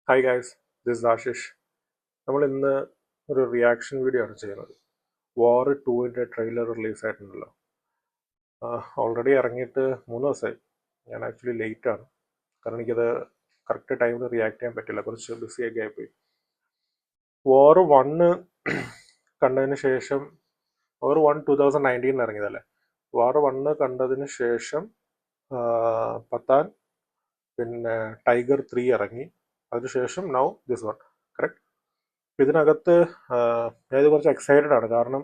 Hi guys, this Ashish. നമ്മൾ ഇന്ന് ഒരു റിയാക്ഷൻ വീഡിയോ ആണ് ചെയ്യുന്നത്. വാർ ടുവിൻ്റെ ട്രെയിലർ റിലീസായിട്ടുണ്ടല്ലോ. ഓൾറെഡി ഇറങ്ങിയിട്ട് 3 ദിവസമായി. ഞാൻ ആക്ച്വലി ലേറ്റാണ്, കാരണം എനിക്കത് കറക്റ്റ് ടൈമിൽ റിയാക്ട് ചെയ്യാൻ പറ്റില്ല, കുറച്ച് ബിസിയൊക്കെ ആയിപ്പോയി. വാർ 1 കണ്ടതിന് ശേഷം, വാർ 1 2019 ഇറങ്ങിയതല്ലേ. വാർ 1 കണ്ടതിന് ശേഷം പത്താൻ, പിന്നെ ടൈഗർ 3 ഇറങ്ങി. അതിനുശേഷം നൗ ദിസ് വൺ. കറക്റ്റ്. ഇതിനകത്ത് ഞാൻ ഇത് കുറച്ച് എക്സൈറ്റഡ് ആണ്, കാരണം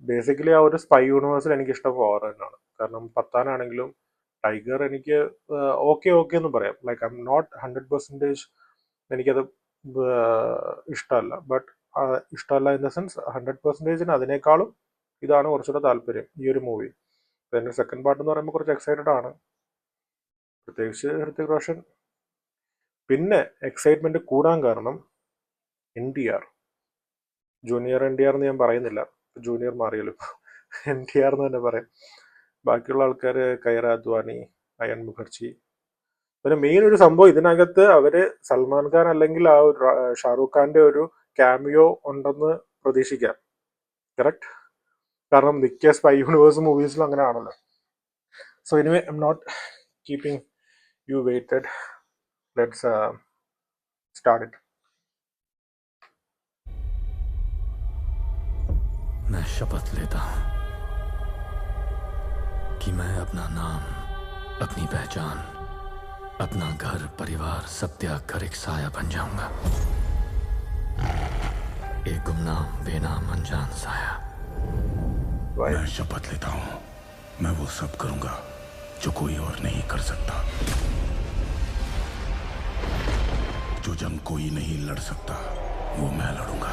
ബേസിക്കലി ആ ഒരു സ്പൈ യൂണിവേഴ്സിൽ എനിക്ക് ഇഷ്ടം വാർ തന്നെയാണ്. കാരണം പത്താനാണെങ്കിലും ടൈഗർ എനിക്ക് ഓക്കെ ഓക്കെ എന്ന് പറയാം. ലൈക്ക് ഐ എം നോട്ട് 100% എനിക്കത് ഇഷ്ടമല്ല. ബട്ട് ഇഷ്ടമല്ല ഇൻ ദ സെൻസ് 100%. അതിനേക്കാളും ഇതാണ് കുറച്ചുകൂടെ താല്പര്യം ഈ ഒരു മൂവി. അതിൻ്റെ സെക്കൻഡ് പാർട്ട് എന്ന് പറയുമ്പോൾ കുറച്ച് എക്സൈറ്റഡ് ആണ്, പ്രത്യേകിച്ച് ഹൃത്തിക് റോഷൻ. പിന്നെ എക്സൈറ്റ്മെന്റ് കൂടാൻ കാരണം NTR, ജൂനിയർ NTR എന്ന് ഞാൻ പറയുന്നില്ല, ജൂനിയർ മാറിയല്ലോ, NTR എന്ന് തന്നെ പറയാം. ബാക്കിയുള്ള ആൾക്കാർ കൈറ അദ്വാനി, അയൻ മുഖർജി. പിന്നെ മെയിൻ ഒരു സംഭവം, ഇതിനകത്ത് അവര് സൽമാൻ ഖാൻ അല്ലെങ്കിൽ ആ ഒരു ഷാറൂഖ് ഖാന്റെ ഒരു ക്യാമിയോ ഉണ്ടെന്ന് പ്രതീക്ഷിക്കാം. കറക്റ്റ്. കാരണം മിക്ക സ്പൈ യൂണിവേഴ്സ് മൂവീസിലും അങ്ങനെ ആണല്ലോ. So anyway I am not keeping you waited. Let's start it. मैं शपथ लेता हूं कि मैं अपना नाम, अपनी पहचान, अपना घर परिवार सब त्याग कर एक साया बन जाऊंगा। एक गुमनाम बेनाम अनजान साया। मैं शपथ लेता हूं मैं वो सब करूंगा जो कोई और नहीं कर सकता, जो जंग कोई नहीं लड़ सकता वो मैं लड़ूंगा।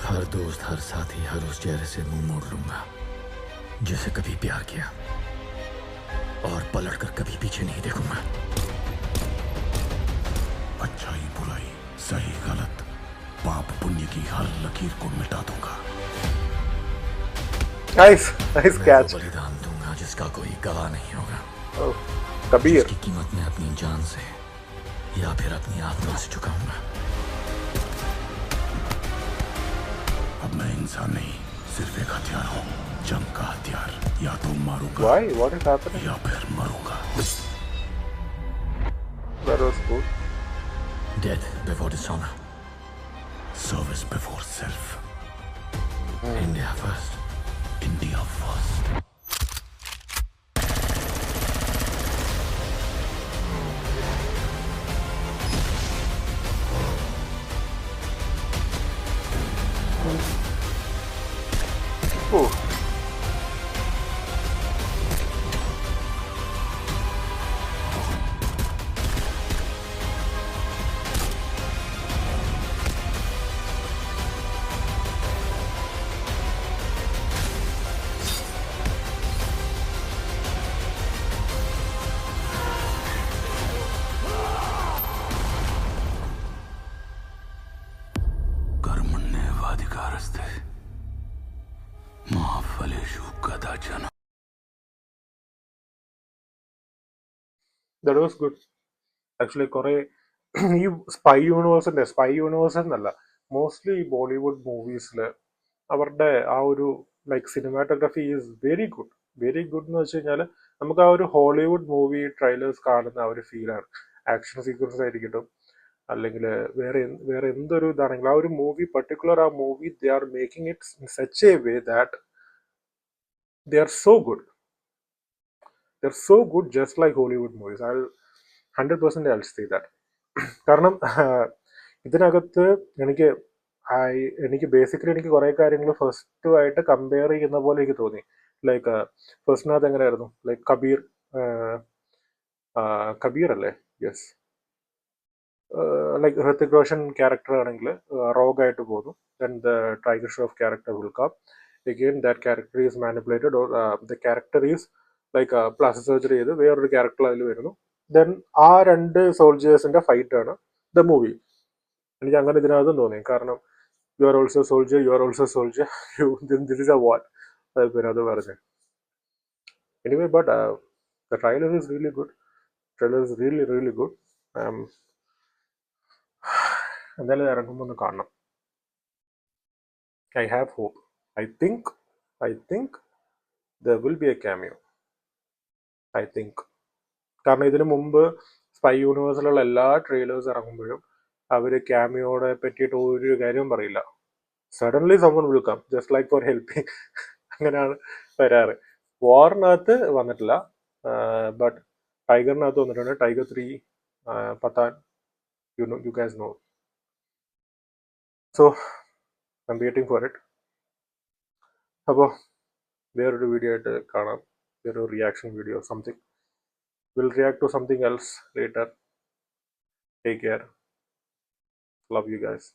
हर दोस्त, हर साथी, हर उस चेहरे से मुंह मोड़ लूंगा जिसे कभी प्यार किया, और पलट कर कभी पीछे नहीं देखूंगा। अच्छाई बुराई, सही गलत, पाप पुण्य की हर लकीर को मिटा दूंगा। नाइस नाइस मैं कैच. वो बलिदान दूंगा जिसका कोई गवाह नहीं होगा, कबीर. जिसकी कीमत मैं अपनी जान से या फिर अपनी आत्मा से चुकाऊंगा। अब मैं इंसान नहीं, सिर्फ एक हथियार हूँ, जंग का हथियार। या तो मारूंगा Why? What is happening? या फिर मरूंगा। That was good. Death before dishonor. Service before self. India first. India first. Oh. कर्मण्येवाधिकारस्ते मा फलेषु कदाचन। That was good. ആക്ച്വലി കുറെ ഈ സ്പൈ യൂണിവേഴ്സ് എന്നല്ല, മോസ്റ്റ്ലി ഈ ബോളിവുഡ് മൂവീസിൽ അവരുടെ ആ ഒരു like cinematography is very good. Very good എന്ന് വെച്ച് കഴിഞ്ഞാൽ നമുക്ക് ആ ഒരു ഹോളിവുഡ് മൂവി ട്രെയിലേഴ്സ് കാണുന്ന ആ ഒരു ഫീലാണ്. ആക്ഷൻ സീക്വൻസ് ആയിരിക്കട്ടും, അല്ലെങ്കിൽ വേറെ എന്തൊരു ഇതാണെങ്കിലും ആ ഒരു മൂവി പർട്ടിക്കുലർ, ആ movie they are making it in such a way that they are so good. They are so good just like Hollywood movies. I 100% I'll say that. കാരണം ഇതിനകത്ത് എനിക്ക് എനിക്ക് ബേസിക്കലി എനിക്ക് കുറേ കാര്യങ്ങൾ ഫസ്റ്റുമായിട്ട് കമ്പയർ ചെയ്യുന്ന പോലെ എനിക്ക് തോന്നി. ലൈക്ക് ഫസ്റ്റിനകത്ത് എങ്ങനെയായിരുന്നു, ലൈക്ക് കബീർ അല്ലേ? Yes. Like Hrithik Roshan character ആണെങ്കിൽ റോഗായിട്ട് പോകുന്നു. Then the Tiger Shroff character will come. Again that character is manipulated, or the character is like plastic surgery ചെയ്ത് വേറൊരു ക്യാരക്ടർ അതിൽ വരുന്നു. ദെൻ ആ രണ്ട് സോൾജേഴ്സിന്റെ ഫൈറ്റ് ആണ് ദ മൂവി. എനിക്ക് അങ്ങനെ ഇതിനകത്തും തോന്നി, കാരണം you are also soldier, you are also soldier, this is a war. അത് പിന്നെ അത് പറഞ്ഞത്. Anyway but the trailer is really good. Trailer is really really good. എന്തായാലും ഇറങ്ങുമ്പോൾ ഒന്ന് കാണണം. I have hope. I think there will be a cameo. I think. കാരണം ഇതിനു മുമ്പ് സ്പൈ യൂണിവേഴ്സിലുള്ള എല്ലാ ട്രെയിലേഴ്സ് ഇറങ്ങുമ്പോഴും അവർ ക്യാമിയോടെ പറ്റിയിട്ട് ഒരു കാര്യവും പറയില്ല. Suddenly someone will come just like for helping. അങ്ങനെയാണ് വരാറ്. വാറിനകത്ത് വന്നിട്ടില്ല, ബട്ട് ടൈഗറിനകത്ത് വന്നിട്ടുണ്ട്. Tiger 3, Pathaan, you guys know. So I'm waiting for it. അപ്പോൾ വേറൊരു വീഡിയോ ആയിട്ട് കാണാം, വേറൊരു reaction video something. We'll react to something else later. Take care. Love you guys.